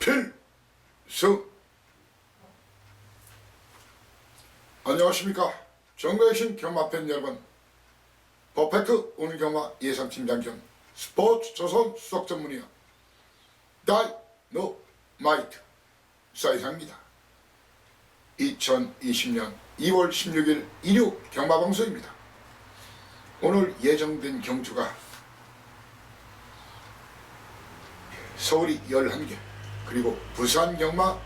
필승. 안녕하십니까. 전국에 계신 경마팬 여러분, 퍼펙트 오늘 경마 예상팀장 겸 스포츠 조선 수석 전문위원 다이노마이트 사이상입니다. 2020년 2월 16일 일요 경마방송입니다. 오늘 예정된 경주가 서울이 11개, 그리고 부산 경마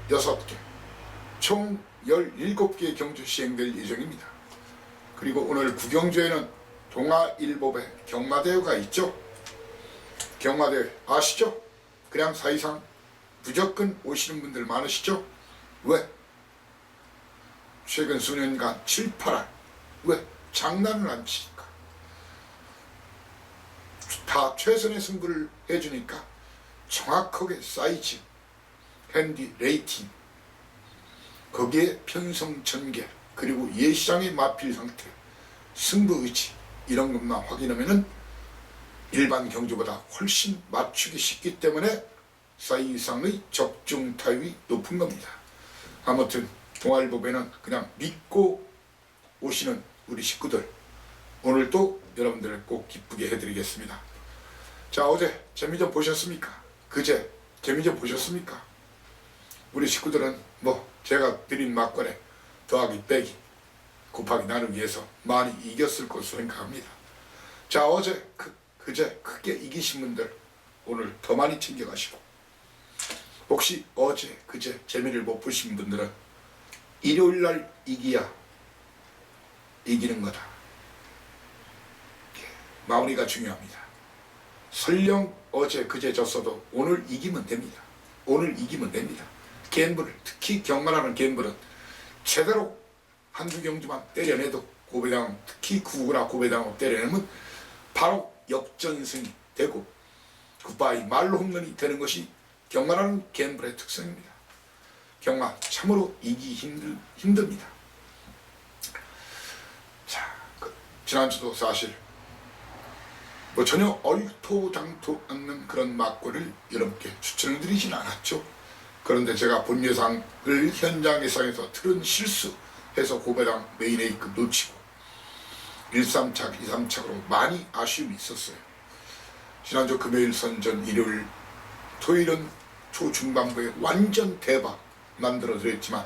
6개, 총 17개의 경주 시행될 예정입니다. 그리고 오늘 구경주에는 동아일보배 경마대회가 있죠. 경마대회 아시죠? 그냥 사이상 무조건 오시는 분들 많으시죠? 왜? 최근 수년간 7, 8할 왜? 장난을 안 치니까, 다 최선의 승부를 해주니까 정확하게 사이즈, 핸디, 레이팅, 거기에 편성 전개, 그리고 예시장의 마필 상태, 승부 의지, 이런 것만 확인하면은 일반 경주보다 훨씬 맞추기 쉽기 때문에 사이상의 적중 타율이 높은 겁니다. 아무튼 동아일보배는 그냥 믿고 오시는 우리 식구들, 오늘도 여러분들을 꼭 기쁘게 해드리겠습니다. 자, 어제 재미 좀 보셨습니까? 그제 재미 좀 보셨습니까? 우리 식구들은 뭐 제가 드린 막권에 더하기 빼기 곱하기 나누기 위해서 많이 이겼을 것으로 생각합니다. 자, 어제 그제 크게 이기신 분들 오늘 더 많이 챙겨가시고, 혹시 어제 그제 재미를 못 보신 분들은 일요일날 이기야 이기는 거다. 마무리가 중요합니다. 설령 어제 그제 졌어도 오늘 이기면 됩니다. 오늘 이기면 됩니다. 갬블을, 특히 경마라는 갬블은 제대로 한두 경주만 때려내도 고배당, 특히 구구나 고배당으로 때려내면 바로 역전승이 되고 굿바이 말로 홈런이 되는 것이 경마라는 갬블의 특성입니다. 경마 참으로 이기 힘듭니다. 자, 지난주도 사실 뭐 전혀 얼토당토 않는 그런 막고를 여러분께 추천을 드리진 않았죠. 그런데 제가 본 예상을 현장 예상에서 틀은 실수해서 고배당 메인 A급 놓치고 1, 3착, 2, 3착으로 많이 아쉬움이 있었어요. 지난주 금요일 선전, 일요일, 토요일은 초중반부에 완전 대박 만들어 드렸지만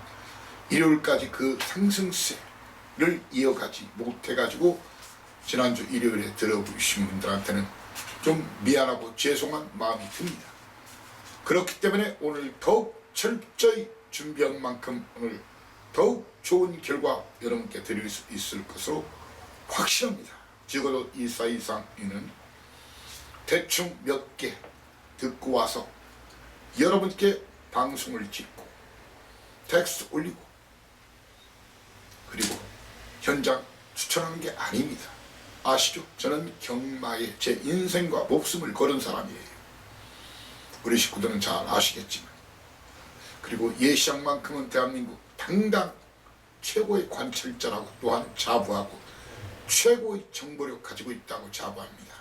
일요일까지 그 상승세를 이어가지 못해가지고 지난주 일요일에 들어보신 분들한테는 좀 미안하고 죄송한 마음이 듭니다. 그렇기 때문에 오늘 더욱 철저히 준비한 만큼 오늘 더욱 좋은 결과 여러분께 드릴 수 있을 것으로 확실합니다. 적어도 이 사이상에는 대충 몇 개 듣고 와서 여러분께 방송을 찍고 텍스트 올리고 그리고 현장 추천하는 게 아닙니다. 아시죠? 저는 경마에 제 인생과 목숨을 걸은 사람이에요. 우리 식구들은 잘 아시겠지만. 그리고 예시장만큼은 대한민국 당당 최고의 관찰자라고 또한 자부하고 최고의 정보력 가지고 있다고 자부합니다.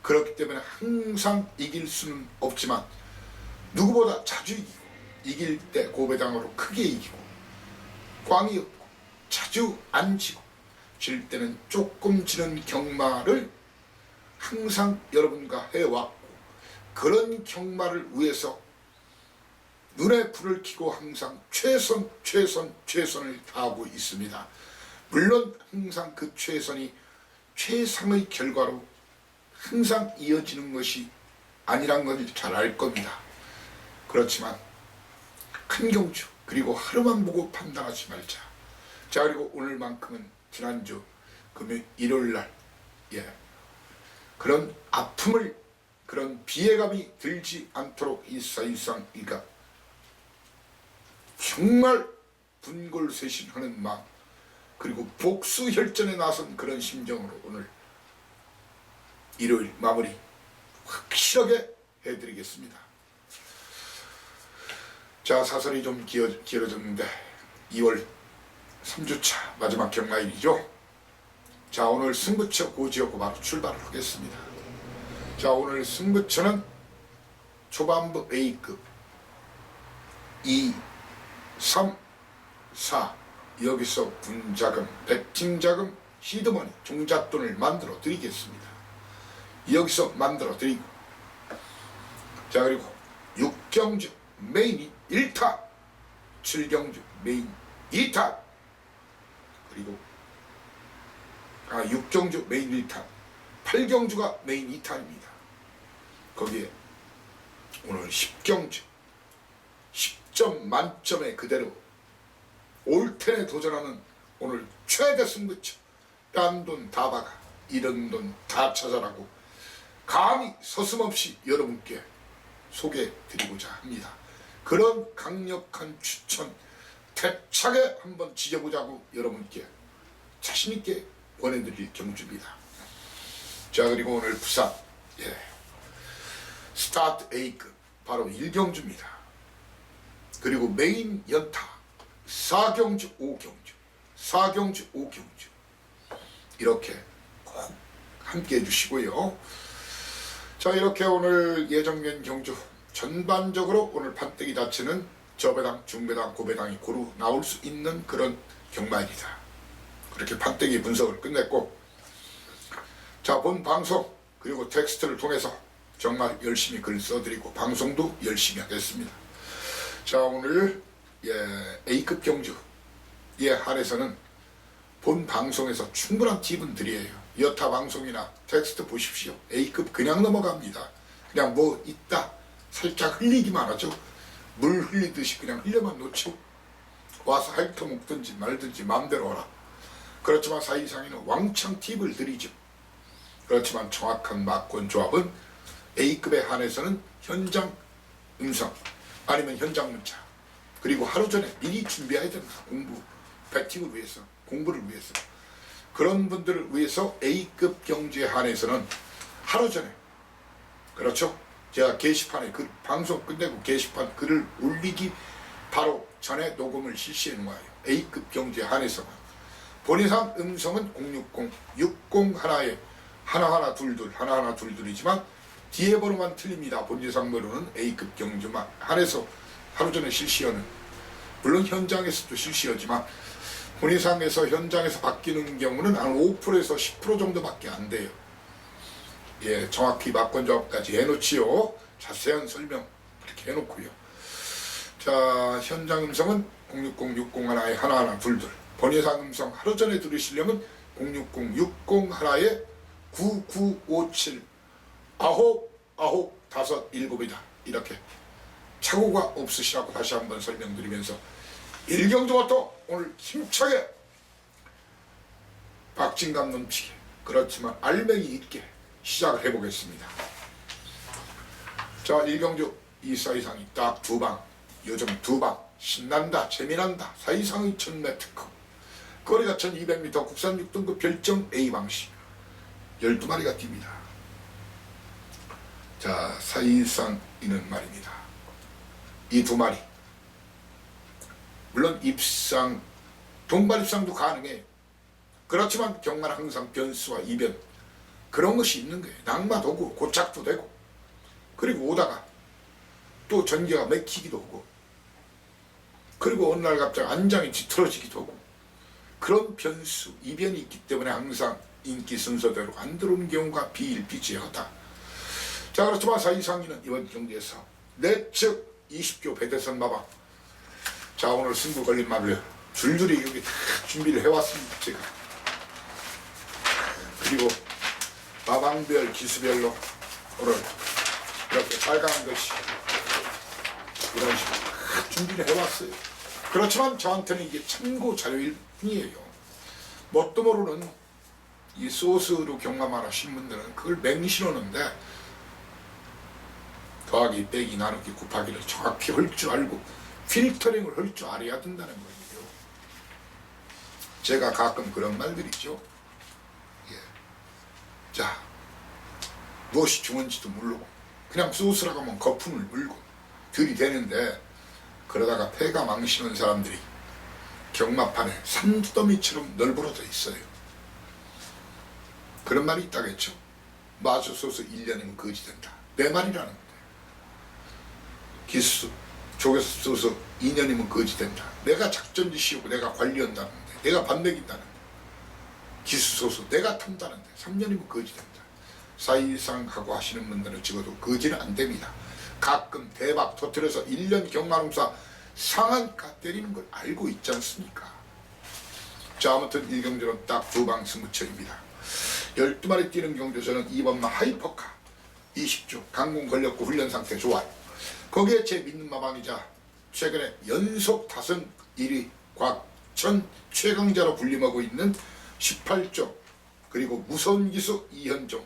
그렇기 때문에 항상 이길 수는 없지만 누구보다 자주 이기고, 이길 때 고배당으로 크게 이기고, 꽝이 없고 자주 안 지고, 질 때는 조금 지는 경마를 항상 여러분과 해왔고, 그런 경마를 위해서 눈에 불을 켜고 항상 최선을 다하고 있습니다. 물론 항상 그 최선이 최상의 결과로 항상 이어지는 것이 아니란 걸 잘 알 겁니다. 그렇지만 큰 경주, 그리고 하루만 보고 판단하지 말자. 자, 그리고 오늘만큼은 지난주 금요일 일요일날 그런 아픔을, 그런 비애감이 들지 않도록 이 사이상이가 정말 분골쇄신하는 마음, 그리고 복수혈전에 나선 그런 심정으로 오늘 일요일 마무리 확실하게 해드리겠습니다. 자, 사설이 좀 길어졌는데 2월 3주차 마지막 경마일이죠. 자, 오늘 승부처 고지하고 바로 출발을 하겠습니다. 자, 오늘 승부처는 초반부 A급 2, 3, 4 여기서 분자금, 베팅자금, 시드머니, 종잣돈을 만들어 드리겠습니다. 여기서 만들어 드리고, 자 그리고 6경주 메인 1타, 7경주 메인 2타, 그리고 6경주 메인 1타, 8경주가 메인 2탄입니다. 거기에 오늘 10경주 10점 만점에 그대로 올텐에 도전하는 오늘 최대 승부처, 딴 돈 다 박아 이런 돈 다 찾아라고 감히 서슴없이 여러분께 소개해드리고자 합니다. 그런 강력한 추천 대차게 한번 지져보자고 여러분께 자신있게 보내드릴 경주입니다. 자 그리고 오늘 부산 스타트 A급 바로 1경주입니다. 그리고 메인 연타 4경주 5경주 4경주 5경주 이렇게 꼭 함께 해주시고요. 자 이렇게 오늘 예정된 경주 전반적으로 오늘 판때기 자체는 저배당, 중배당, 고배당이 고루 나올 수 있는 그런 경마입니다. 그렇게 판때기 분석을 끝냈고, 자 본 방송 그리고 텍스트를 통해서 정말 열심히 글 써드리고 방송도 열심히 하겠습니다. 자 오늘 A급 경주에 한해서는 본 방송에서 충분한 팁은 드려요. 여타 방송이나 텍스트 보십시오. A급 그냥 넘어갑니다. 그냥 뭐 있다 살짝 흘리기만 하죠. 물 흘리듯이 그냥 흘려만 놓죠. 와서 핥아먹든지 말든지 마음대로 하라. 그렇지만 사이상에는 왕창 팁을 드리죠. 그렇지만 정확한 막권 조합은 A급에 한해서는 현장 음성 아니면 현장 문자 그리고 하루 전에 미리 준비해야 된다. 공부, 배팅을 위해서, 공부를 위해서. 그런 분들을 위해서 A급 경주에 한해서는 하루 전에, 그렇죠? 제가 게시판에 방송 끝내고 게시판 글을 올리기 바로 전에 녹음을 실시해 놓아요. A급 경주에 한해서는 본예상 음성은 060, 60 하나에 하나하나 둘둘 하나하나 둘둘이지만 뒤에 번호만 틀립니다. 본예상 번호는 A급 경주만 한해서 하루 전에 실시하는, 물론 현장에서도 실시하지만 본예상에서 현장에서 바뀌는 경우는 한 5%에서 10% 정도밖에 안 돼요. 예, 정확히 막권 조합까지 해놓지요. 자세한 설명 이렇게 해놓고요. 자, 현장 음성은 060, 60 하나에 하나하나 둘둘. 본예상 음성 하루 전에 들으시려면 060, 60 하나에 9957 아홉 다섯 일곱이다. 이렇게 착오가 없으시라고 다시 한번 설명드리면서 1경주부터 오늘 힘차게 박진감 넘치게, 그렇지만 알맹이 있게 시작을 해보겠습니다. 자 1경주 이 사이상이 딱 두 방, 요즘 두 방 신난다 재미난다. 사이상의 1000m 특허 거리가 1200m 국산 6등급 별정 A방식 12마리가 뜁니다. 자 사이상이는 말입니다. 이 두 마리 물론 입상 동반 입상도 가능해요. 그렇지만 경마는 항상 변수와 이변 그런 것이 있는 거예요. 낙마도 오고 고착도 되고 그리고 오다가 또 전개가 맥히기도 하고 그리고 어느 날 갑자기 안장이 뒤틀어지기도 하고 그런 변수 이변이 있기 때문에 항상 인기 순서대로 안 들어오는 경우가 비일비재하다. 자 그렇지만 사이상이는 이번 경기에서 내측 20교 배대선 마방, 자 오늘 승부 걸린 말을 줄줄이 여기 다 준비를 해왔습니다. 제가 그리고 마방별 기수별로 오늘 이렇게 빨간 것이 이런 식으로 다 준비를 해왔어요. 그렇지만 저한테는 이게 참고 자료일 뿐이에요. 뭣도 모르는 이 소스로 경험을 하신 분들은 그걸 맹신하는데 더하기 빼기 나누기 곱하기를 정확히 할 줄 알고 필터링을 할 줄 알아야 된다는 거예요. 제가 가끔 그런 말들이죠. 예. 자 무엇이 중요한지도 모르고 그냥 소스라고 하면 거품을 물고 들이대는데 그러다가 폐가 망신한 사람들이 경마판에 산더미처럼 널브러져 있어요. 그런 말이 있다겠죠. 마주 소스 1년이면 거지 된다. 내 말이라는 거예요. 기수, 조개수 소스 2년이면 거지된다. 내가 작전 지시하고 내가 관리한다는데, 내가 밥 먹인다는데, 기수소수 내가 턴다는데 3년이면 거지된다. 사실상 하고 하시는 분들은 적어도 거지는 안 됩니다. 가끔 대박 터뜨려서 1년 경마농사 상한가 때리는 걸 알고 있지 않습니까? 자, 아무튼 이 경주는 딱 2방 승부처입니다. 12마리 뛰는 경주에서는 2번마 하이퍼카 20주 강공 걸렸고 훈련 상태 좋아요. 거기에 제 믿는 마방이자 최근에 연속 타선 1위 곽천 최강자로 불림하고 있는 18조 그리고 무서운 기수 이현종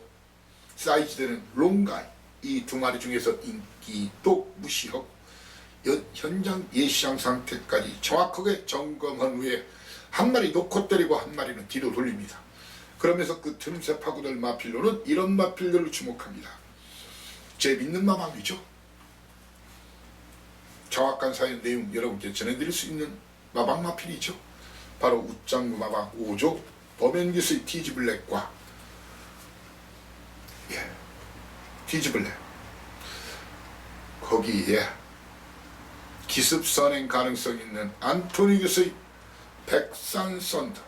사이즈되는 롱가이 이 2마리 중에서 인기도 무시하고 현장 예시장 상태까지 정확하게 점검한 후에 한 마리 놓고 때리고 한 마리는 뒤로 돌립니다. 그러면서 그 틈새 파고들 마필로는 이런 마필들을 주목합니다. 제 믿는 마방이죠. 정확한 사연 내용 여러분께 전해드릴 수 있는 마방 마필이죠. 바로 웃장구 마방 5조 범연기수의 티즈블랙과 티즈블랙 거기에 기습 선행 가능성 있는 안토니 교수의 백산선더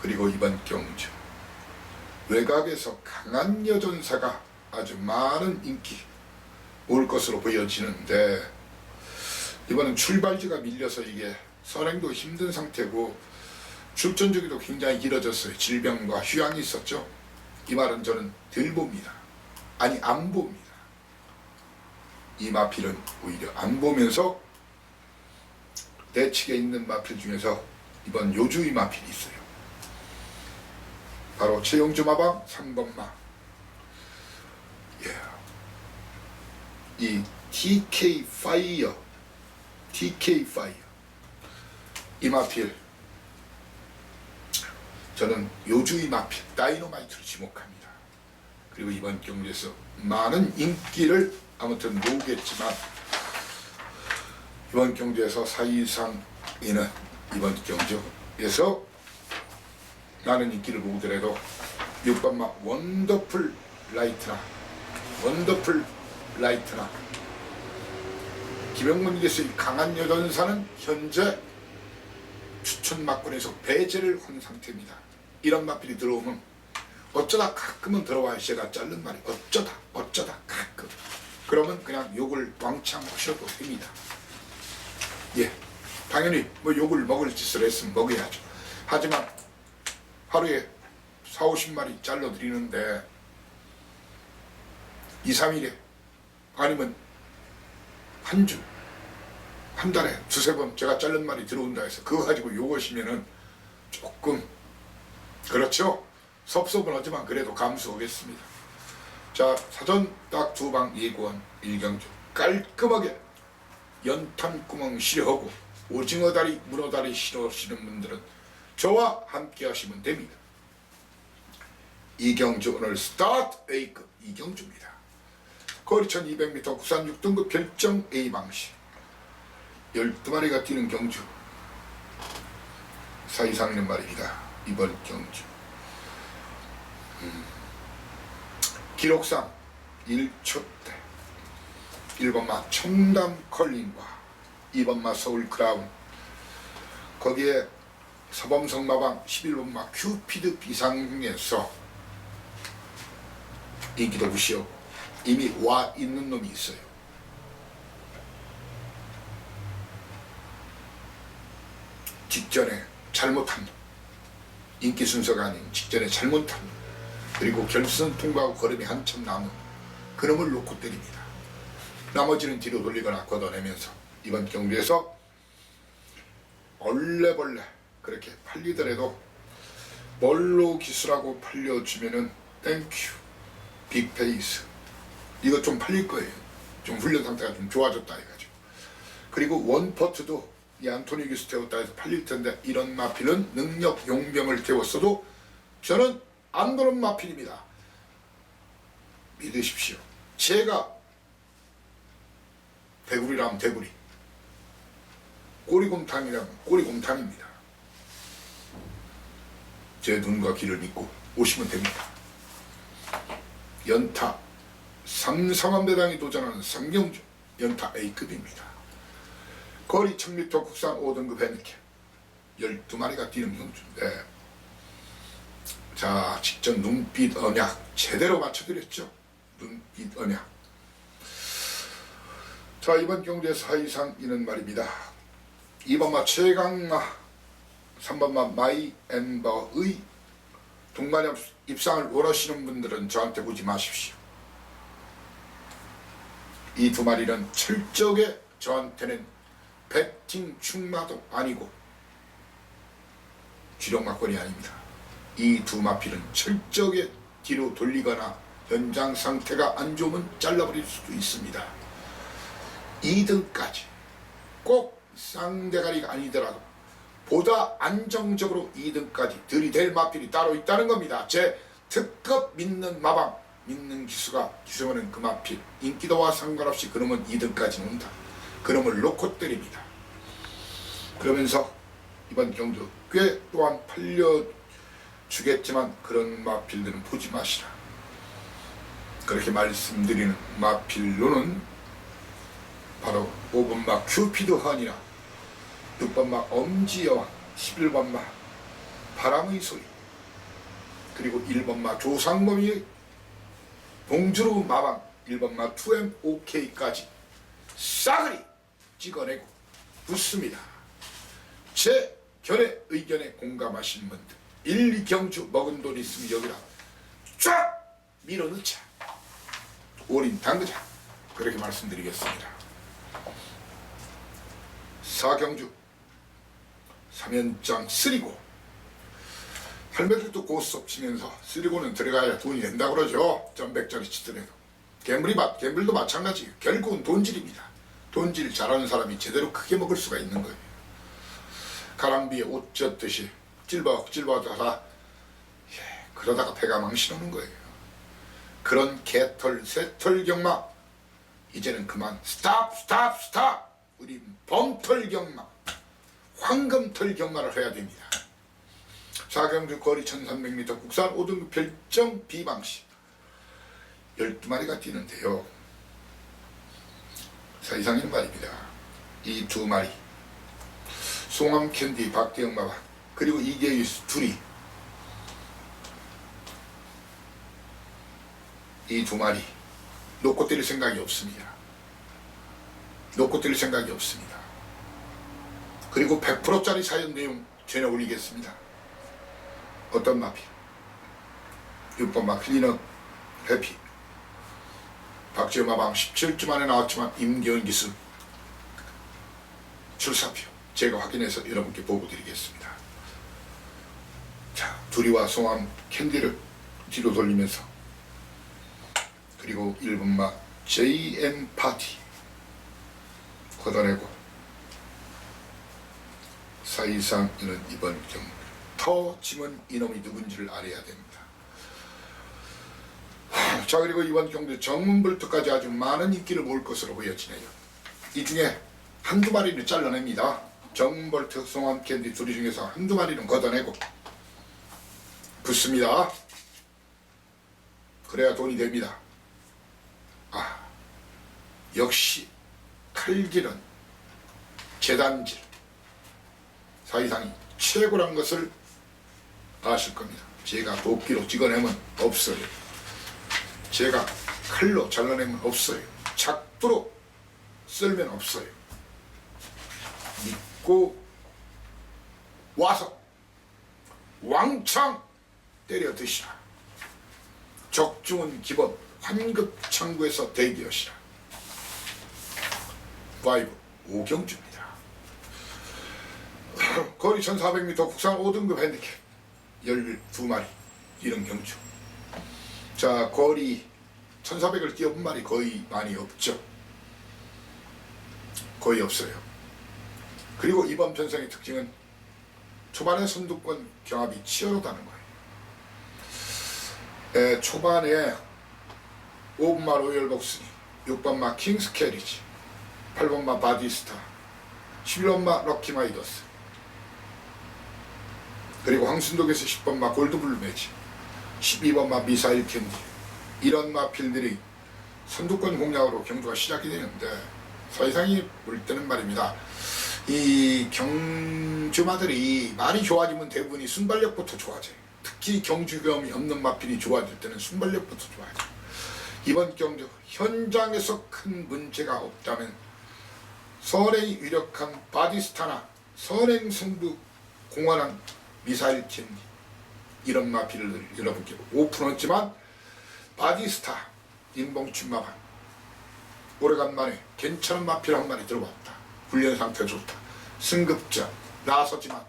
그리고 이번 경주 외곽에서 강한 여전사가 아주 많은 인기 올 것으로 보여지는데 이번엔 출발지가 밀려서 이게 선행도 힘든 상태고 출전 주기도 굉장히 길어졌어요. 질병과 휴양이 있었죠. 이 말은 저는 덜 봅니다. 아니 안 봅니다. 이 마필은 오히려 안 보면서 내측에 있는 마필 중에서 이번 요주의 마필이 있어요. 바로 최용주 마방 3번마 이 TK 파이어 이 마필 저는 요주의 마필 다이너마이트로 지목합니다. 그리고 이번 경주에서 많은 인기를 아무튼 모으겠지만 이번 경주에서 사이상에는 이번 경주에서 많은 인기를 모으더라도 6번마 원더풀 라이트나 김영문 교수의 강한 여전사는 현재 추천 막군에서 배제를 한 상태입니다. 이런 마필이 들어오면 어쩌다 가끔은 들어와야 제가 자른 말이 어쩌다 가끔 그러면 그냥 욕을 왕창 하셔도 됩니다. 당연히 뭐 욕을 먹을 짓을 했으면 먹어야죠. 하지만 하루에 40-50마리 잘라드리는데 2-3일에 아니면 한 달에 2-3번 제가 자른 말이 들어온다 해서 그거 가지고 욕하시면은 조금 그렇죠? 섭섭은 하지만 그래도 감수하겠습니다. 자, 사전 딱 2방 예고한 1경주 깔끔하게 연탄구멍 실어하고 오징어다리 문어다리 실어하시는 분들은 저와 함께 하시면 됩니다. 이경주 오늘 스타트 A급 이경주입니다. 거리 1200m 구산 6등급 결정 A 방식 12마리가 뛰는 경주 사이상년 말입니다. 이번 경주 기록상 1초대 1번마 청담 컬링과 2번마 서울 크라운 거기에 서범성 마방 11번마 큐피드 비상에서 인기도 무시하고 이미 와 있는 놈이 있어요. 직전에 잘못한 놈 인기 순서가 아닌 직전에 잘못한 놈 그리고 결선 통과하고 걸음이 한참 남은 그놈을 놓고 때립니다. 나머지는 뒤로 돌리거나 걷어내면서 이번 경주에서 얼레벌레 그렇게 팔리더라도 뭘로 기술하고 팔려주면은 땡큐 빅페이스 이거 좀 팔릴 거예요. 좀 훈련 상태가 좀 좋아졌다 해가지고 그리고 원퍼트도 이 안토니 기수 태웠다 해서 팔릴 텐데 이런 마필은 능력 용병을 태웠어도 저는 안 그런 마필입니다. 믿으십시오. 제가 대구리라면 대구리 꼬리곰탕이라면 꼬리곰탕입니다. 제 눈과 귀를 믿고 오시면 됩니다. 연타 3,400배당이 도전하는 삼경주 연타 A급입니다. 거리 1000m 국산 5등급 핸디캡 12마리가 뛰는 경주인데, 자, 직접 눈빛 언약 제대로 맞춰드렸죠. 눈빛 언약. 자, 이번 경주의 사이상 이는 말입니다. 2번마 최강마, 3번마 마이엠버의 동반 입상을 원하시는 분들은 저한테 보지 마십시오. 이 두 마리는 철저하게 저한테는 배팅 충마도 아니고 주력 막걸리 아닙니다. 이 두 마필은 철저하게 뒤로 돌리거나 현장 상태가 안 좋으면 잘라버릴 수도 있습니다. 2등까지 꼭 쌍대가리가 아니더라도 보다 안정적으로 2등까지 들이댈 마필이 따로 있다는 겁니다. 제 특급 믿는 마방, 믿는 기수는 그 마필, 인기도와 상관없이 그놈은 2등까지 논다. 그놈을 놓고 때립니다. 그러면서 이번 경주 꽤 또한 팔려주겠지만 그런 마필들은 보지 마시라. 그렇게 말씀드리는 마필로는 바로 5번마 큐피드 헌이나 6번마 엄지여왕, 11번마 바람의 소리, 그리고 1번마 조상범이 봉주루 마방, 1번마 2MOK까지 싸그리 찍어내고 붙습니다. 제 견해 의견에 공감하신 분들 1, 2경주 먹은 돈 있으면 여기라 쫙 밀어넣자, 올인 당그자, 그렇게 말씀드리겠습니다. 4경주 3연장 쓰리고, 할매들도 고스톱 치면서 쓰리고는 들어가야 돈이 된다고 그러죠. 전백짜리 치더라도. 갬블도 마찬가지예요. 결국은 돈질입니다. 돈질 잘하는 사람이 제대로 크게 먹을 수가 있는 거예요. 가랑비에 옷 젖듯이 찔벅찔벅하다 그러다가 배가 망신오는 거예요. 그런 개털 새털 경마 이제는 그만 스탑. 우리 범털 경마, 황금털 경마를 해야 됩니다. 4경주 거리 1300m 국산 5등급 별정 비방시 12마리가 뛰는데요. 사이상인 말입니다. 이 두 마리 송암 캔디 박대영 마방 그리고 이계유 둘이, 이 두 마리 놓고 때릴 생각이 없습니다. 그리고 100%짜리 사연 내용 전해 올리겠습니다. 어떤 마필? 6번마 클리너 해피 박지영 마방 17주 만에 나왔지만 임기현 기수 출사표 제가 확인해서 여러분께 보고 드리겠습니다. 자, 두리와 송암 캔디를 뒤로 돌리면서, 그리고 1번마 JM 파티 걷어내고, 사이상 이는 이번 경기 더 짐은 이놈이 누군지를 알아야 됩니다. 자, 그리고 이번 경기 정문불투까지 아주 많은 인기를 모을 것으로 보여지네요. 이 중에 한두 마리를 잘라냅니다. 정문볼트, 송암 캔디 둘이 중에서 한두 마리는 걷어내고 붙습니다. 그래야 돈이 됩니다. 역시 칼질은 재단질 사이상이 최고란 것을 아실 겁니다. 제가 도끼로 찍어내면 없어요. 제가 칼로 잘라내면 없어요. 작두로 썰면 없어요. 믿고 와서 왕창 때려 드시라. 적중은 기본 환급 창구에서 대기하시라. 5 5경주입니다. 거리 1400m 국산 5등급 핸디캡 12마리 이런 경주. 자, 거리 1400을 뛰어본 말이 거의 많이 없죠. 거의 없어요. 그리고 이번 편성의 특징은 초반에 선두권 경합이 치열하다는 거예요. 초반에 5번마 로열복스니, 6번마 킹스 캐리지, 8번마 바디스타, 11번마 럭키마이더스, 그리고 황순독에서 10번마 골드블루 매직, 12번마 미사일 캔디, 이런 마필들이 선두권 공략으로 경주가 시작이 되는데 서이상이 볼 때는 말입니다. 이 경주마들이 말이 좋아지면 대부분이 순발력부터 좋아져요. 특히 경주 경험이 없는 마필이 좋아질 때는 순발력부터 좋아져요. 이번 경주 현장에서 큰 문제가 없다면 선행이 유력한 바디스타나 선행 승부 공헌한 미사일 캔디 이런 마필을 여러분께 오픈했지만 바디스타 인봉춘마반 오래간만에 괜찮은 마필 한 마리 들어왔다. 훈련 상태 좋다. 승급자 나서지만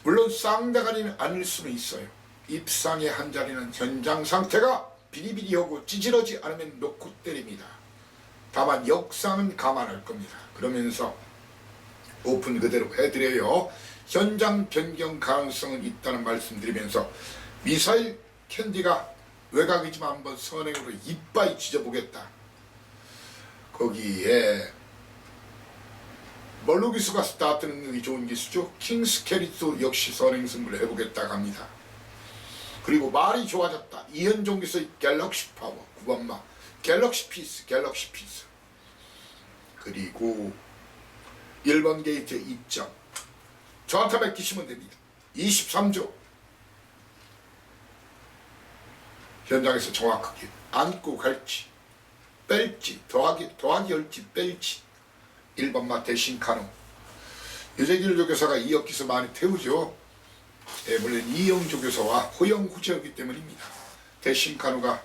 물론 쌍대가리는 아닐 수는 있어요. 입상의 한 자리는 현장 상태가 비리비리하고 찌질하지 않으면 놓고 때립니다. 다만 역상은 감안할 겁니다. 그러면서 오픈 그대로 해드려요. 현장 변경 가능성은 있다는 말씀드리면서 미사일 캔디가 외곽이지만 한번 선행으로 이빠이 찢어보겠다. 거기에 멀로 기수가 스타트 능력이 좋은 기수죠. 킹스 캐리도 역시 선행 승부를 해보겠다 합니다. 그리고 말이 좋아졌다. 이현종 기수의 갤럭시 파워 9번마 갤럭시 피스 그리고 1번 게이트 2점 저한테 맡기시면 됩니다. 23조 현장에서 정확하게 안고 갈지 뺄지 더하기 할지 뺄지 1번마 대신 카누 유재길 조교사가 이역기서 많이 태우죠. 예, 물론 이영조 교사와 호영 후제였기 때문입니다. 대신 카누가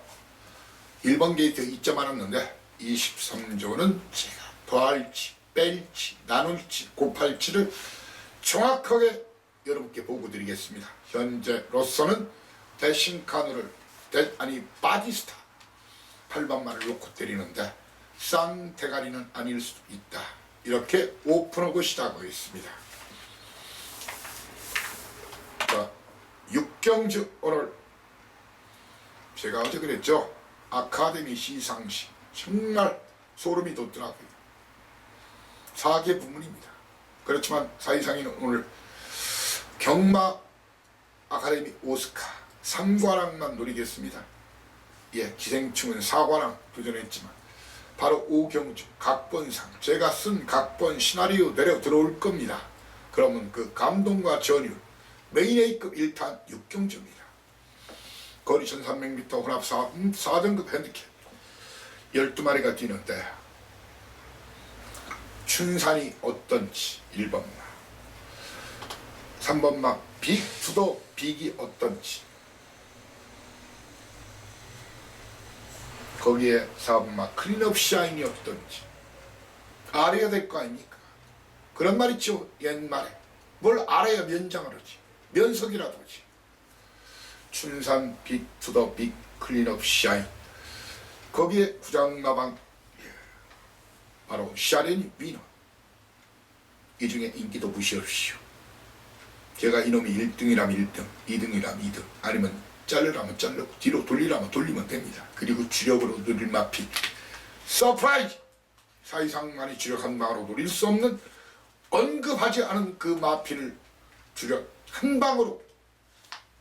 1번 게이트 2점 많았는데 23조는 제가 더할지 뺄지 나눌지 곱할지를 정확하게 여러분께 보고 드리겠습니다. 현재로서는 대신 카누를 바디스타 8번만을 놓고 때리는데 쌍대가리는 아닐 수도 있다. 이렇게 오픈하고 시작하겠습니다. 자, 6경주 오늘 제가 어제 그랬죠. 아카데미 시상식 정말 소름이 돋더라고요. 4개 부문입니다. 그렇지만 사이상이는 오늘 경마 아카데미 오스카 3관왕만 노리겠습니다. 예, 기생충은 4관왕 도전했지만 바로 오경주 각본상 제가 쓴 각본 시나리오 내려 들어올 겁니다. 그러면 그 감동과 전율 메인 A급 1탄 6경주입니다. 거리 1300m 혼합 4등급 핸디캡 12마리가 뛰는데 춘산이 어떤지 1번마 3번마 빅투더 빅이 어떤지 거기에 4번마 클린업 샤인이 어떤지 알아야 될 거 아닙니까? 그런 말 있죠. 옛말에 뭘 알아야 면장을 하지 면석이라도 하지. 춘산 빅투더 빅 클린업 샤인 거기에 구장마방 바로 샤렌이 위너 이 중에 인기도 무시하십시오. 제가 이놈이 1등이라면 1등 2등이라면 2등 아니면 자르라면 자르고 뒤로 돌리라면 돌리면 됩니다. 그리고 주력으로 누릴 마필 서프라이즈 사이상만이 주력한 방으로 노릴 수 없는 언급하지 않은 그 마필을 주력 한 방으로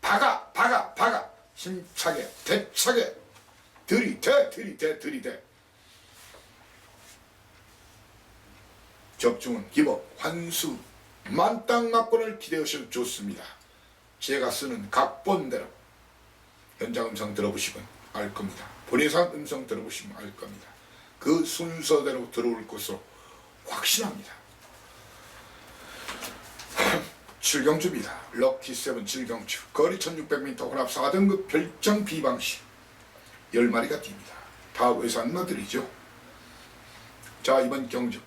박아 힘차게 대차게 들이대 적중은 기본 환수 만땅 막권을 기대하셔도 좋습니다. 제가 쓰는 각본대로 현장 음성 들어보시면 알 겁니다. 본예산 음성 들어보시면 알 겁니다. 그 순서대로 들어올 것으로 확신합니다. 7경주입니다. 럭키7 7경주 거리 1600m 혼합 4등급 별정 비방식 10마리가 뜁니다. 다 외산마들이죠. 자, 이번 경주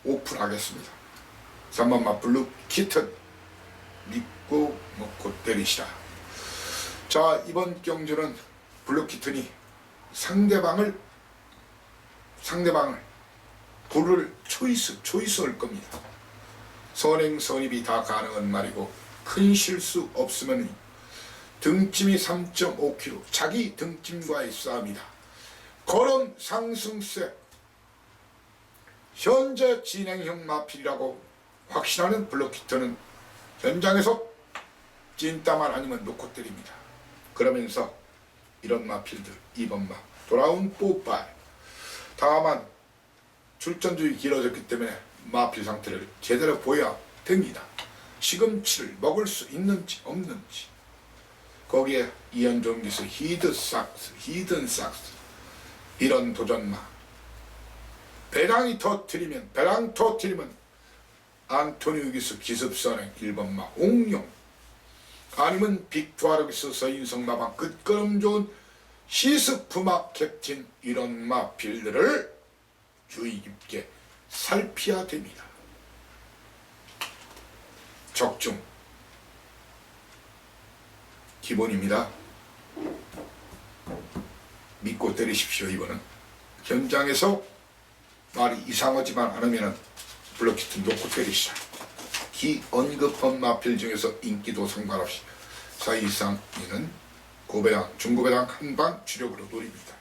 오픈하겠습니다. 3번마 블루 키튼 믿고 먹고 때리시라. 자, 이번 경주는 블루 키튼이 상대방을 고를 초이스할 겁니다. 선행 선입이 다 가능한 말이고 큰 실수 없으면 등짐이 3.5kg 자기 등짐과의 싸움이다. 걸음 상승세 현재 진행형 마필이라고 확신하는 블루키트는 현장에서 찐따만 아니면 놓고 때립니다. 그러면서 이런 마필들 2번 마 돌아온 뽀빨. 다만 출전주의 길어졌기 때문에 마필 상태를 제대로 보여야 됩니다. 시금치를 먹을 수 있는지 없는지. 거기에 이현종 기수 히든 삭스 이런 도전마. 배당이 터트리면 안토니우 기수 기습선행 1번마 옥룡, 아니면 빅투아르 기수 서인성 마방 끝걸음 좋은 시스프마 캡틴, 이런 마필들을 주의 깊게 살펴야 됩니다. 적중 기본입니다. 믿고 때리십시오. 이거는 현장에서 말이 이상하지만 않으면 블록히트 놓고 때리시라. 기 언급한 마필 중에서 인기도 상관없이 사실상 이는 고배당, 중고배당 한방 주력으로 노립니다.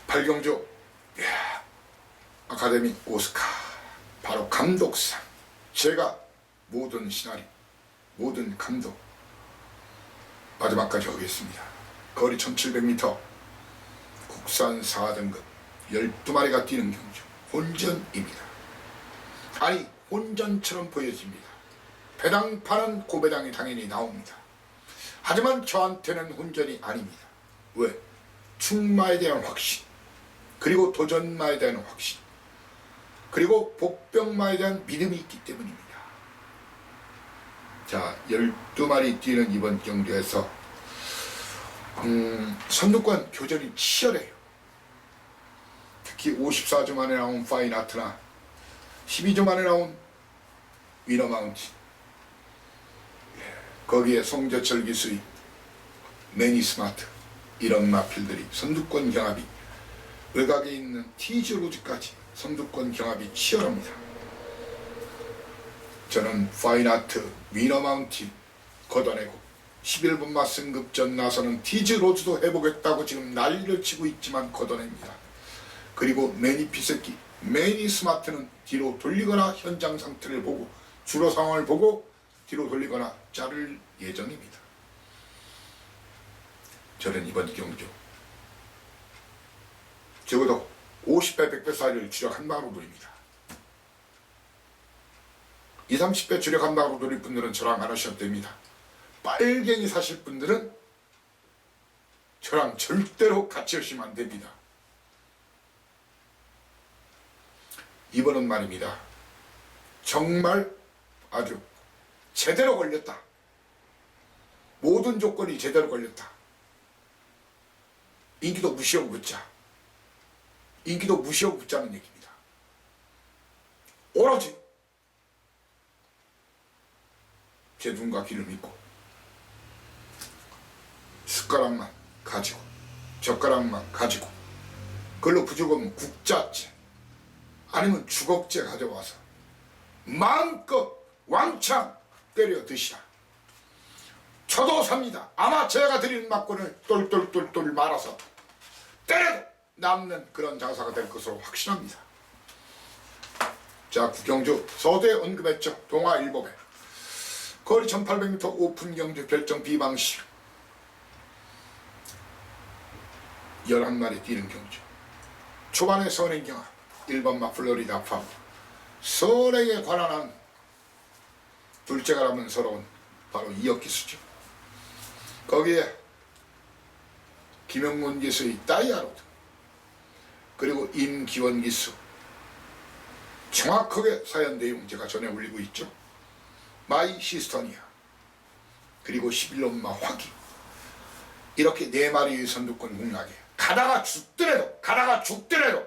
팔경조 아카데미 오스카, 바로 감독상. 제가 모든 시나리오, 모든 감독 마지막까지 하겠습니다. 거리 1700m, 국산 4등급 12마리가 뛰는 경주, 혼전입니다. 아니 혼전처럼 보여집니다. 배당파는 고배당이 당연히 나옵니다. 하지만 저한테는 혼전이 아닙니다. 왜? 충마에 대한 확신, 그리고 도전마에 대한 확신, 그리고 복병마에 대한 믿음이 있기 때문입니다. 자, 12마리 뛰는 이번 경주에서 선두권 교전이 치열해요. 특히 54주 만에 나온 파인아트나 12주 만에 나온 위너마운틴, 거기에 송재철 기수의 매니스마트, 이런 마필들이 선두권 경합이, 외곽에 있는 티즈로즈까지 선두권 경합이 치열합니다. 저는 파인아트, 위너마운틴 걷어내고 11분마 승급전 나서는 티즈로즈도 해보겠다고 지금 난리를 치고 있지만 걷어냅니다. 그리고 매니피새끼, 매니스마트는 뒤로 돌리거나 현장 상태를 보고 주로 상황을 보고 뒤로 돌리거나 자를 예정입니다. 저는 이번 경주 적어도 50배 100배 사이를 주력 한 방으로 노립니다. 20, 30배 주력 한 방으로 노릴 분들은 저랑 안 하셔도 됩니다. 빨갱이 사실 분들은 저랑 절대로 같이 하시면 안 됩니다. 이번은 말입니다. 정말 아주 제대로 걸렸다. 모든 조건이 제대로 걸렸다. 인기도 무시하고 붙자. 인기도 무시하고 붙자는 얘기입니다. 오로지 제 눈과 귀를 믿고 숟가락만 가지고 젓가락만 가지고 그걸로 부족하면 국자째 아니면 주걱째 가져와서 마음껏 왕창 때려 드시라. 저도 삽니다. 아마 제가 드리는 막권을 똘똘똘똘 말아서 때려도 남는 그런 장사가 될 것으로 확신합니다. 자, 구경주 서두에 언급했죠. 동아일보배 거리 1800m 오픈 경주 결정 비방식 11마리 뛰는 경주. 초반에 선행 경합 1번마 플로리다 팜, 선행에 관한 한 둘째가 라면서러운 바로 이혁 기수죠. 거기에 김영문 기수의 다이아로드, 그리고 임기원 기수, 정확하게 사연 내용 제가 전해 올리고 있죠. 마이 시스터니아, 그리고 11번마 화기, 이렇게 4마리의 선두권 공략에 가다가 죽더라도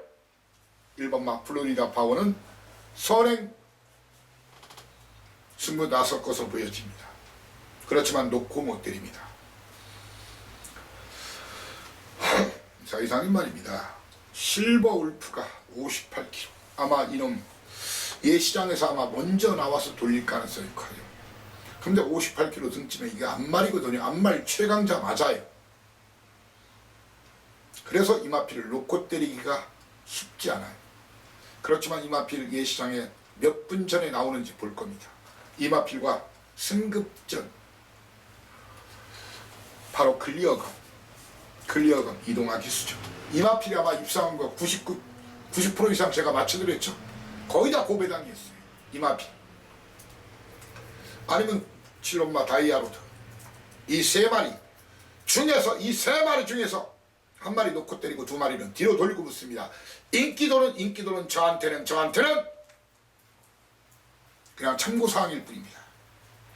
1번마 플로리다 파워는 선행 승부 나설 것으로 보여집니다. 그렇지만 놓고 못 때립니다. 자, 이상인 말입니다. 실버 울프가 58kg, 아마 이놈 예시장에서 아마 먼저 나와서 돌릴 가능성이 커요. 근데 58kg 등치면 이게 안말이거든요. 안말 최강자 맞아요. 그래서 이 마필을 놓고 때리기가 쉽지 않아요. 그렇지만 이 마필 예시장에 몇 분 전에 나오는지 볼 겁니다. 이마필과 승급전, 바로 클리어건 이동화 기수죠. 이마필이 아마 입상한 거 90% 이상 제가 맞춰드렸죠. 거의 다 고배당이었어요. 이마필 아니면 칠롬마 다이아로드, 이 세 마리 중에서 한 마리 놓고 때리고 두 마리는 뒤로 돌리고 붙습니다. 인기도는 저한테는 그냥 참고사항일 뿐입니다.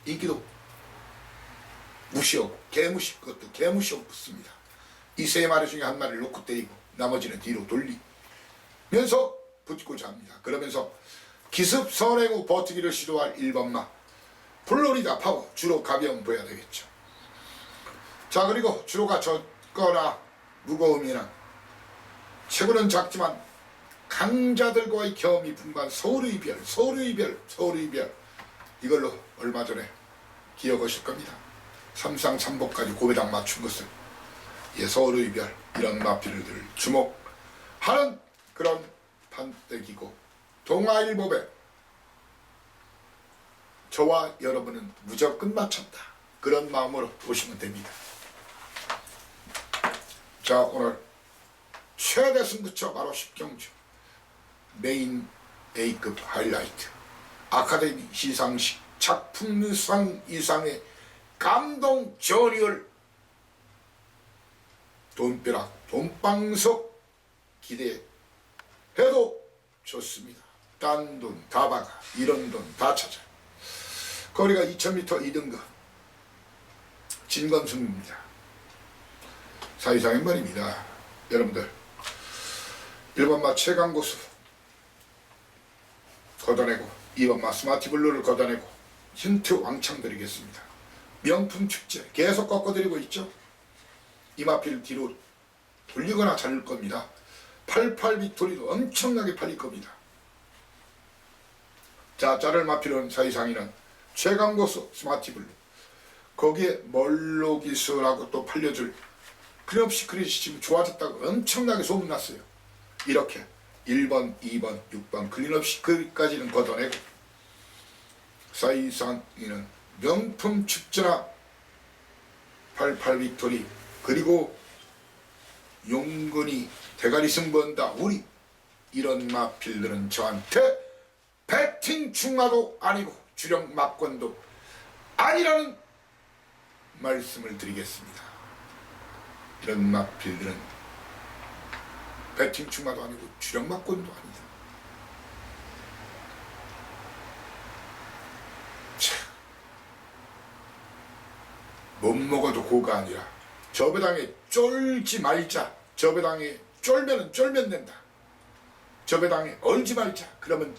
인기도 무시하고 그것도 개무시하고 붙습니다. 이 세 마리 중에 한 마리를 놓고 때리고 나머지는 뒤로 돌리면서 붙고자 합니다. 그러면서 기습 선행 후 버티기를 시도할 1번마 플로리다 파워, 주로 가벼운 보여야 되겠죠. 자, 그리고 주로가 적거나 무거우면 체구는 작지만 강자들과의 경험이 풍부한 서울의 별 이걸로 얼마 전에 기억하실 겁니다. 삼상삼복까지 고배당 맞춘 것을 서울의 별 이런 마필들 주목하는 그런 판때기고, 동아일보배 저와 여러분은 무조건 맞췄다, 그런 마음으로 보시면 됩니다. 자, 오늘 최대 승부처 바로 10경주 메인 A급 하이라이트 아카데미 시상식 작품상 이상의 감동 전율 돈벼락 돈방석 기대해도 좋습니다. 딴 돈 다 박아, 이런 돈 다 찾아. 거리가 2000m 2등급 진검승부입니다. 사이상의 말입니다. 여러분들 1번마 최강고수 걷어내고 2번마 스마티블루를 걷어내고 힌트 왕창 드리겠습니다. 명품 축제 계속 꺾어드리고 있죠. 이마필 뒤로 돌리거나 자를 겁니다. 88 빅토리도 엄청나게 팔릴 겁니다. 자, 자를 마필은 사이상이는 최강고수 스마티블루, 거기에 멀로 기수라고 또 팔려줄 클럽 시크릿이 지금 좋아졌다고 엄청나게 소문났어요. 이렇게 1번, 2번, 6번 클린업 시크릿까지는 걷어내고 사이상이는 명품 축제나 88 빅토리, 그리고 용근이 대가리 승부한다 우리, 이런 마필들은 저한테 배팅 충마도 아니고 주력 막권도 아니라는 말씀을 드리겠습니다. 이런 마필들은 배팅 충마도 아니고 주력 막권도 아니다. 참, 못 먹어도 고가 아니라 저 배당에 쫄지 말자, 저 배당에 쫄면 된다, 저 배당에 얼지 말자 그러면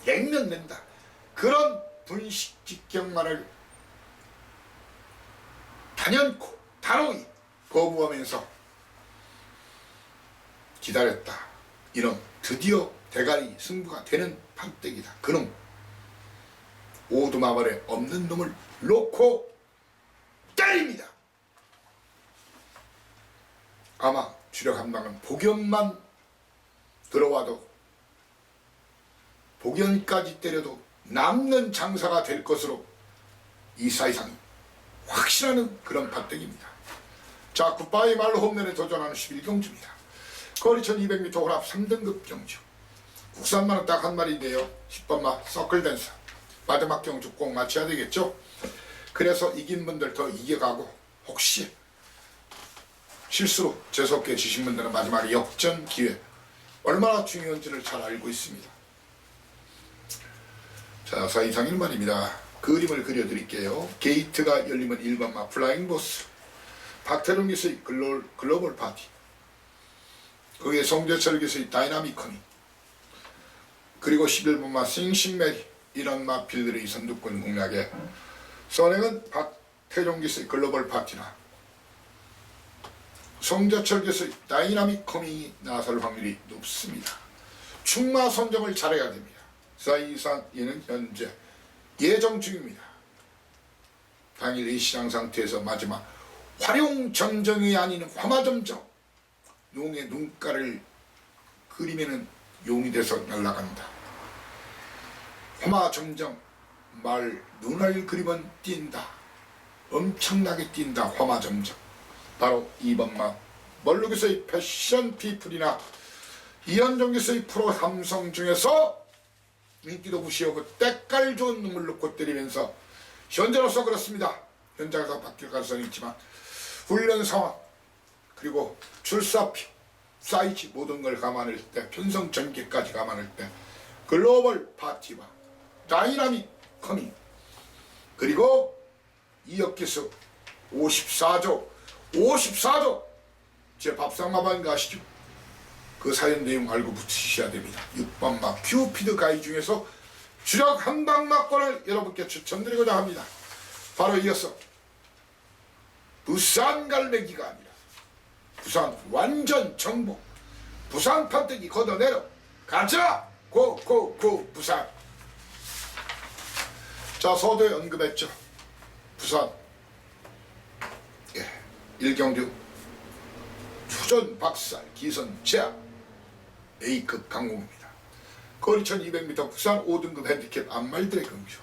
냉면 낸다, 그런 분식 직경만을 단연코 단호히 거부하면서 기다렸다. 이런 드디어 대가리 승부가 되는 판때기다. 그놈 오두마발에 없는 놈을 놓고 때립니다. 아마 주력 한 방은 복연만 들어와도 복연까지 때려도 남는 장사가 될 것으로 이 사이상이 확실한 그런 판때기입니다. 자, 굿바이 말로 홈런에 도전하는 11경주입니다. 거리 1200m 혼합 3등급 경주. 국산만은 딱 한 마리인데요. 10번마 서클댄서. 마지막 경주 꼭 맞춰야 되겠죠. 그래서 이긴 분들 더 이겨가고, 혹시 실수로 재수없게 지신 분들은 마지막에 역전 기회 얼마나 중요한지를 잘 알고 있습니다. 자, 사이상인 말입니다. 그림을 그려드릴게요. 게이트가 열리면 1번마 플라잉 보스, 박태룡 기수의 글로벌 파티, 거기에 송재철 기수의 다이나믹 커밍, 그리고 11번마 싱싱메리, 이런 마필들의 선두권 공략에 선행은 박태룡 기수의 글로벌 파티나 송재철 기수의 다이나믹 커밍이 나설 확률이 높습니다. 충마 선정을 잘해야 됩니다. 사이상 얘는 현재 예정 중입니다. 당일 이 시장 상태에서 마지막 활용 점정이 아닌 화마점정, 용의 눈가를 그리면은 용이 돼서 날아간다. 화마점정 말 눈을 그리면 띈다. 엄청나게 띈다. 화마점점. 바로 이번만 멀룩에서의 패션 피플이나 이현정에서의 프로 함성 중에서 인기도 무시하고 때깔 좋은 눈물 넣고 때리면서 현재로서 그렇습니다. 현장에서 바뀔 가능성이 있지만 훈련 상황 그리고 출사표 사이즈 모든 걸 감안할 때 편성 전개까지 감안할 때 글로벌 파티와 다이나믹 커밍 그리고 이역기수 54조 제 밥상마방인 거 아시죠? 그 사연 내용 알고 붙이셔야 됩니다. 6번마 큐피드 가이 중에서 주력 한방막권을 여러분께 추천드리고자 합니다. 바로 이어서 부산 갈매기가 아니라 부산 완전 정복 부산 판때기 걷어내려 가자 고고고 부산. 자, 서두에 언급했죠. 부산 일경주 추전 박살 기선 제압 A급 강공입니다. 거리 1200m 부산 5등급 핸디캡 안말들의 경주.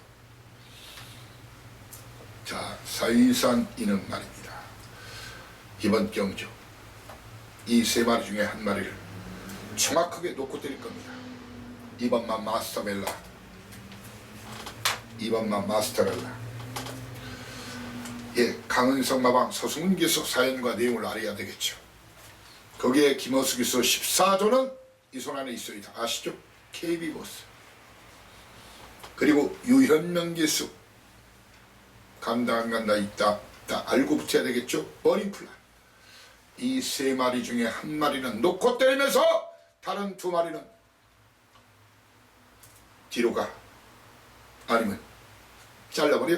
자, 사이산 이는 말입니다. 이번 경주 이 세 마리 중에 한 마리를 정확하게 놓고 때릴 겁니다. 이번만 마스터벨라 2번만 마스터벨라. 예, 강은성 마방 서승훈 기수 사연과 내용을 알아야 되겠죠. 거기에 김어수 기수 14조는 이 손 안에 있어야 아시죠? KB보스. 그리고 유현명 기수 간다 안 간다 있다 다 알고 붙여야 되겠죠. 버닝플란. 이 세 마리 중에 한 마리는 놓고 때리면서 다른 두 마리는 뒤로 가 아니면 잘라버려.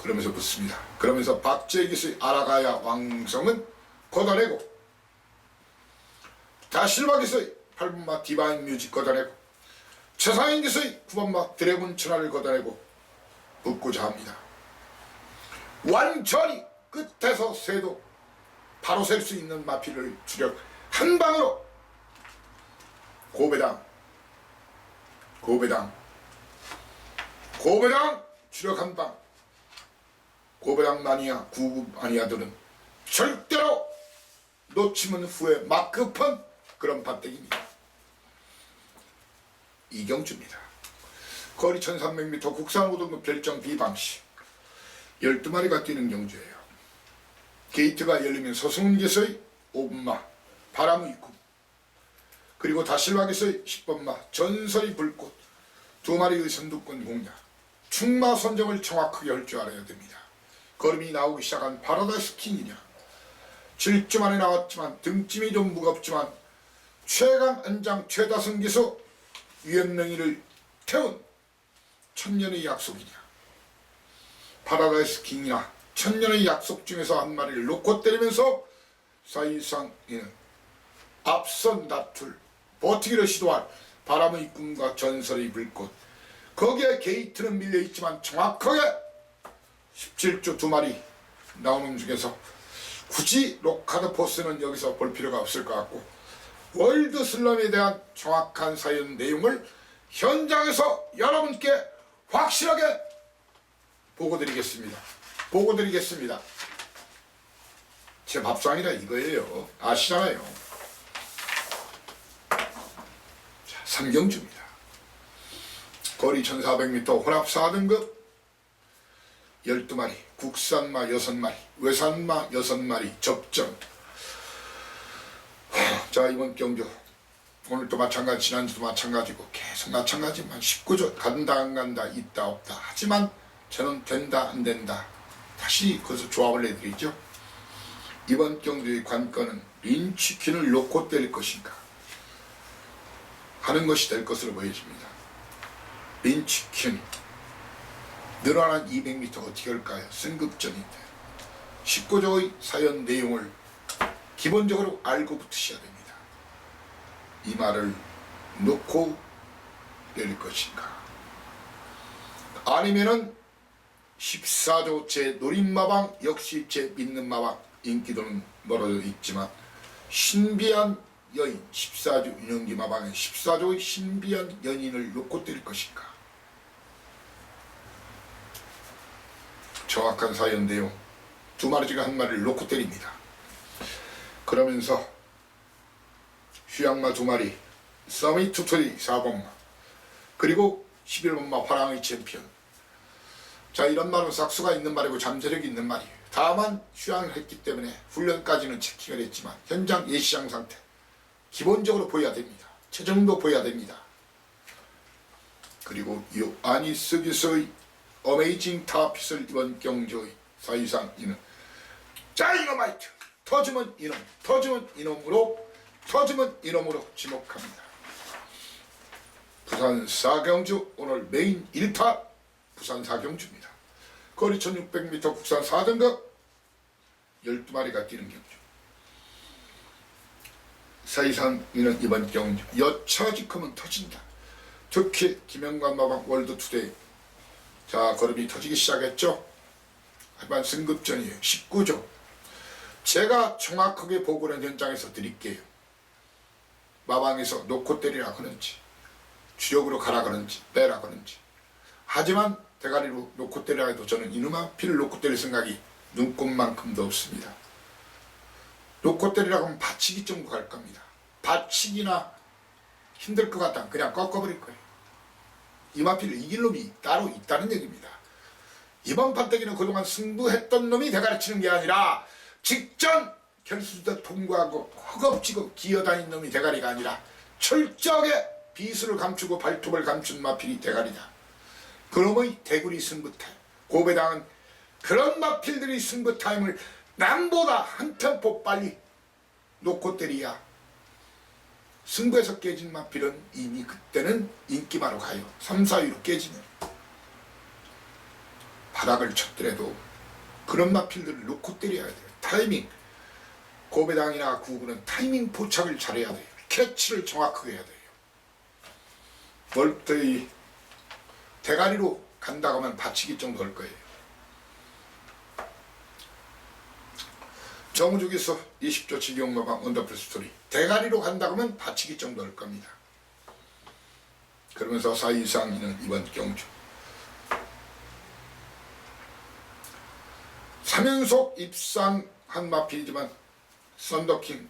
그러면서 붙습니다. 그러면서 박재희 기수의 알아가야 왕성은 걷어내고 다실바 기수의 8번마 디바인 뮤직 걷어내고 최상인 기수의 9번마 드래곤 천하를 걷어내고 붙고자 합니다. 완전히 끝에서 새도 바로 셀 수 있는 마피를 주력 한 방으로 고배당 주력 한 방. 고배당 마니아 9급 마니아들은 절대로 놓치면 후회 막급한 그런 판때기입니다. 이경주입니다. 거리 1300m 국산 5등급 별정 비방식 12마리가 뛰는 경주예요. 게이트가 열리면 서승훈 기수의 5번마 바람의 꿈 그리고 다실바 기수의 10번마 전설의 불꽃 두 마리의 선두권 공략 충마 선정을 정확하게 할 줄 알아야 됩니다. 걸음이 나오기 시작한 파라다이스 킹이냐 7주 만에 나왔지만 등짐이 좀 무겁지만 최강 안장 최다승 기수 유현명이를 태운 천년의 약속이냐 파라다이스 킹이나 천년의 약속 중에서 한 마리를 놓고 때리면서 사실상 앞선 다툴 버티기를 시도할 바람의 꿈과 전설의 불꽃 거기에 게이트는 밀려있지만 정확하게 17주 두 마리 나오는 중에서 굳이 로카드 포스는 여기서 볼 필요가 없을 것 같고 월드슬럼에 대한 정확한 사연 내용을 현장에서 여러분께 확실하게 보고드리겠습니다. 제 밥상이라 이거예요. 아시잖아요. 자, 삼경주입니다. 거리 1400m 혼합 4등급 12마리 국산마 6마리 외산마 6마리 접전. 자, 이번 경주 오늘도 마찬가지 지난주도 마찬가지고 계속 마찬가지만 19조 간다 안 간다 있다 없다 하지만 저는 된다 안 된다 다시 거기서 조합을 해드리죠. 이번 경주의 관건은 린치킨을 놓고 때릴 것인가 하는 것이 될 것으로 보여집니다. 린치킨 늘어난 200m 어떻게 할까요? 승급전인데 19조의 사연 내용을 기본적으로 알고 붙으셔야 됩니다. 이 말을 놓고 때릴 것인가 아니면은 14조 제 노린마방 역시 제 믿는 마방 인기도는 멀어져 있지만 신비한 여인 14조 윤영기 마방의 14조의 신비한 연인을 놓고 때릴 것인가 정확한 사연 내용. 두 마리 중에 한 마리를 놓고 때립니다. 그러면서 휴양마 두 마리, 서밋투토리 4번마, 그리고 11번마 화랑의 챔피언. 자, 이런 말은 싹수가 있는 말이고 잠재력이 있는 말이에요. 다만 휴양을 했기 때문에 훈련까지는 체킹을 했지만 현장 예시장 상태 기본적으로 보여야 됩니다. 체중도 보여야 됩니다. 그리고 요아니스 기서의 어메이징 타핏을 이번 경주의 사이상 이는 짜이너마이트, 터지면 이놈, 터지면 이놈으로, 터지면 이놈으로 지목합니다. 부산 4경주 오늘 메인 1타 부산 4경주입니다. 거리 1600m 국산 4등급 12마리가 뛰는 경주. 사이상 이는 이번 경주 여차지컴은 터진다. 특히 김영관 마방 월드투데이. 자, 걸음이 터지기 시작했죠. 하지만 승급전이에요. 19조. 제가 정확하게 보고는 현장에서 드릴게요. 마방에서 놓고 때리라 그런지 주력으로 가라 그런지 빼라 그런지. 하지만 대가리로 놓고 때리라 해도 저는 이놈아 피를 놓고 때릴 생각이 눈꼽만큼도 없습니다. 놓고 때리라고 하면 받치기 정도 갈 겁니다. 받치기나 힘들 것 같다면 그냥 꺾어버릴 거예요. 이마피를 이길 놈이 따로 있다는 얘기입니다. 이번 판때기는 그동안 승부했던 놈이 대가리 치는 게 아니라 직전 결승전 통과하고 허겁지겁 기어다닌 놈이 대가리가 아니라 철저하게 비수를 감추고 발톱을 감춘 마필이 대가리다. 그놈의 대구리 승부타임. 고배당은 그런 마필들이 승부타임을 남보다 한 템포 빨리 놓고 때리야 승부에서 깨진 마필은 이미 그때는 인기바로 가요. 3, 4위로 깨지면 바닥을 쳤더라도 그런 마필들을 놓고 때려야 돼요. 타이밍. 고배당이나 구구는 타이밍 포착을 잘해야 돼요. 캐치를 정확하게 해야 돼요. 멀때이 대가리로 간다고 하면 받치기 정도 할 거예요. 정우주기서 20조 직용마방 원더풀 스토리. 대가리로 간다고 하면 받치기 정도 할 겁니다. 그러면서 사이상이는 이번 경주 3연속 입상한 마필이지만 썬더킹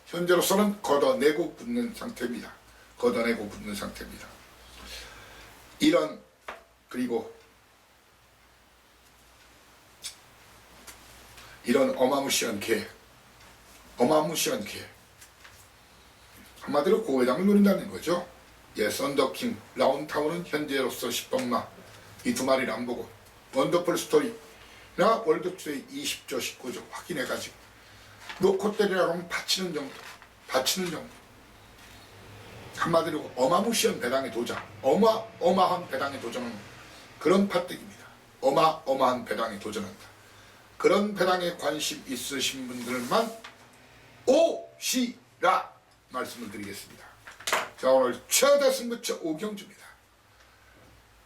현재로서는 걷어내고 붙는 상태입니다. 걷어내고 붙는 상태입니다. 이런 그리고 이런 어마무시한 개, 어마무시한 개. 한마디로 고회장을 노린다는 거죠. 예, 썬더킹, 라운타운은 현재로서 10번마 이 두 마리를 안 보고 원더풀 스토리나 월드투데이 20조 19조 확인해가지고 놓고 때리라고 하면 받치는 정도, 받치는 정도. 한마디로 어마무시한 배당에 도전, 어마어마한 배당에 도전하는 그런 판때기입니다. 어마어마한 배당에 도전한다. 그런 배당에 관심 있으신 분들만 오시라 말씀을 드리겠습니다. 자, 오늘 최대 승부처 5경주입니다.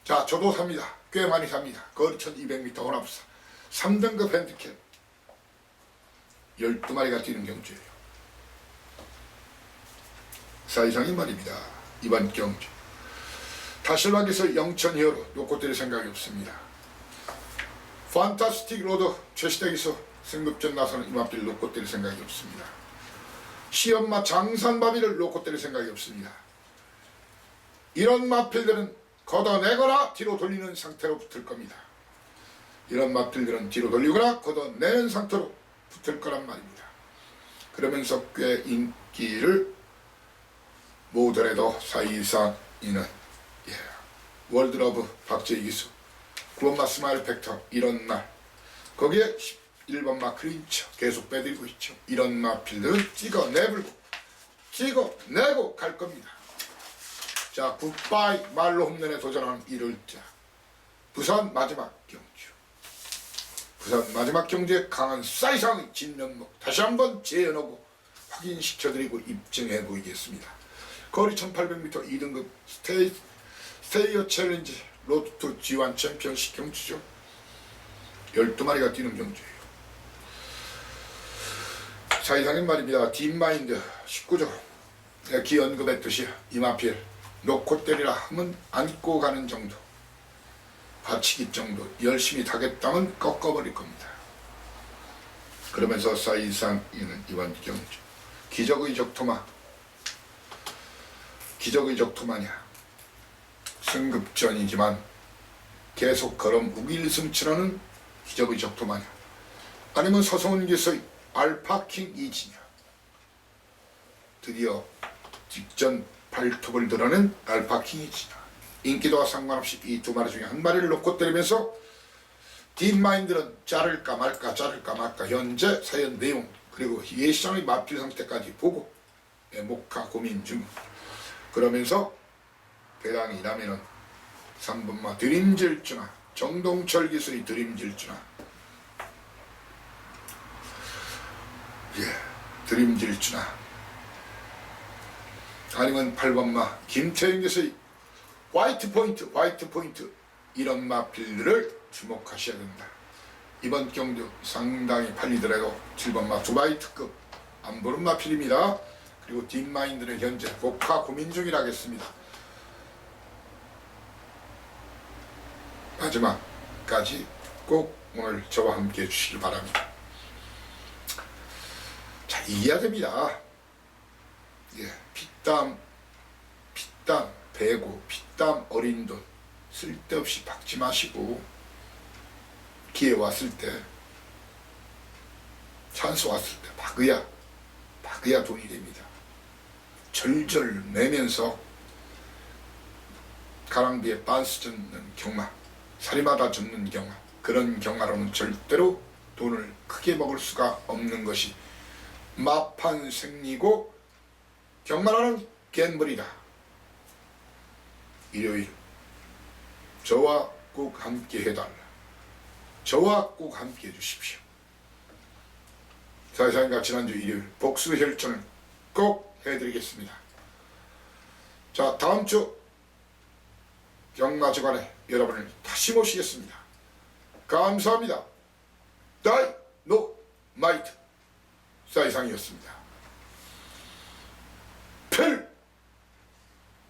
자, 저도 삽니다. 꽤 많이 삽니다. 거리 1200m 혼합사 3등급 핸디캡 12마리가 뛰는 경주예요. 사이상인 말입니다. 이번 경주 다실락에서 영천 히어로 놓고 때릴 생각이 없습니다. 판타스틱 로드 최시댁에서 승급전 나서는 이마필 놓고 때릴 생각이 없습니다. 시엄마 장산바비를 놓고 때릴 생각이 없습니다. 이런 마필들은 걷어내거나 뒤로 돌리는 상태로 붙을 겁니다. 이런 마필들은 뒤로 돌리거나 걷어내는 상태로 붙을 거란 말입니다. 그러면서 꽤 인기를 모더라도 사이상 이는 월드러브 박재희 기수 9번마 스마일 팩터 이런 날 거기에 1번마 크린처 계속 빼들고 있죠. 이런 마필들은 찍어내고 갈 겁니다. 자, 굿바이 말로 홈런에 도전하는 1월자 부산 마지막 경주. 부산 마지막 경주에 강한 사이상의 진면목 다시 한번 재현하고 확인시켜드리고 입증해 보이겠습니다. 거리 1800m 2등급 스테이어 챌린지 로드2 G1 챔피언십 경주죠. 12마리가 뛰는 경주예요. 사이상인 말입니다. 딥마인드 19조 기 언급했듯이 이마필 놓고 때리라 하면 안고 가는 정도. 바치기 정도 열심히 타겠다면 꺾어버릴 겁니다. 그러면서 사이상 이번 경주 기적의 적토마, 기적의 적토마냐, 승급전이지만 계속 걸음 우길승천하는 기적의 적토마냐, 아니면 서성훈께서의 알파킹 이지냐. 드디어 직전 발톱을 드러낸 알파킹 이지냐. 인기도와 상관없이 이 두 마리 중에 한 마리를 놓고 때리면서 딥마인드는 자를까 말까 자를까 말까 현재 사연 내용 그리고 예시장의 마필 상태까지 보고 목하 고민 중. 그러면서 배당이라면은 3번마 드림질주나, 정동철 기술이 드림질주나, 드림질주나, 아니면 8번마 김태형 기술이 화이트 포인트 이런 마필들을 주목하셔야 된다. 이번 경주 상당히 팔리더라도 7번마 두바이 특급 안 보는 마필입니다. 그리고 딥마인드는 현재 목하 고민 중이라 하겠습니다. 마지막까지 꼭 오늘 저와 함께 해주시기 바랍니다. 자, 이겨야 됩니다. 피땀 배고 피땀 어린 돈 쓸데없이 박지 마시고, 기회 왔을 때, 찬스 왔을 때 박어야 돈이 됩니다. 절절 내면서 가랑비에 빤스 젓는 경마, 사리마다 젓는 경마, 그런 경마로는 절대로 돈을 크게 먹을 수가 없는 것이 마판생리고 경마라는 갬블이다. 일요일 저와 꼭 함께 해달라. 저와 꼭 함께 해주십시오. 사회상인가 지난주 일요일 복수 혈전을 꼭 해드리겠습니다. 자, 다음주 경마주간에 여러분을 다시 모시겠습니다. 감사합니다. 다이노마이트 사이상이었습니다.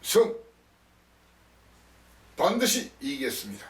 필승 반드시 이기겠습니다.